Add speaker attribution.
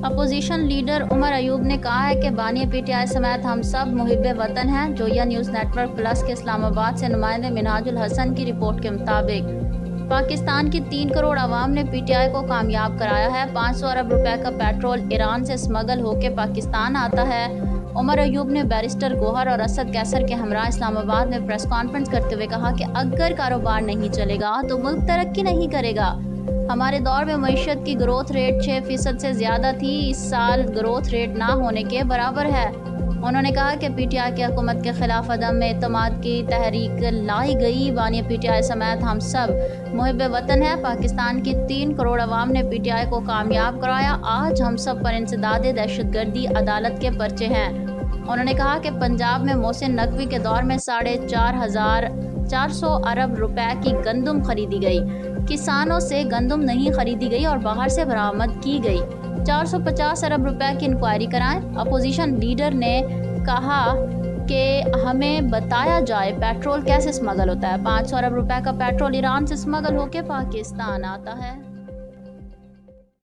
Speaker 1: Opposition leader Omar Ayub نے کہا ہے کہ بانی پی ٹی آئی سمیت ہم سب محب وطن ہیں۔ جویا نیوز نیٹ ورک پلس کے اسلام آباد سے نمائندے منہاج الحسن کی رپورٹ کے مطابق پاکستان کی 3 کروڑ عوام نے پی ٹی آئی کو کامیاب کرایا ہے۔ 500 ارب روپے کا پیٹرول ایران سے اسمگل ہو کے پاکستان آتا ہے۔ عمر ایوب نے بیرسٹر گوہر اور اسد کیسر کے ہمراہ اسلام آباد میں پریس کانفرنس کرتے ہوئے کہا کہ اگر کاروبار نہیں چلے گا تو ملک ترقی نہیں کرے گا۔ ہمارے دور میں معیشت کی گروتھ ریٹ 6% سے زیادہ تھی، اس سال گروتھ ریٹ نہ ہونے کے برابر ہے۔ انہوں نے کہا کہ پی ٹی آئی کی حکومت کے خلاف عدم اعتماد کی تحریک لائی گئی۔ بانی پی ٹی آئی سمیت ہم سب محب وطن ہیں۔ پاکستان کی 3 کروڑ عوام نے پی ٹی آئی کو کامیاب کرایا۔ آج ہم سب پر انسداد دہشت گردی عدالت کے پرچے ہیں۔ انہوں نے کہا کہ پنجاب میں محسن نقوی کے دور میں 4,400 ارب روپے کی گندم خریدی گئی۔ کسانوں سے گندم نہیں خریدی گئی اور باہر سے برآمد کی گئی۔ 450 ارب روپے کی انکوائری کرائیں۔ اپوزیشن لیڈر نے کہا کہ ہمیں بتایا جائے پیٹرول کیسے اسمگل ہوتا ہے۔ 500 ارب روپے کا پیٹرول ایران سے اسمگل ہو کے پاکستان آتا ہے۔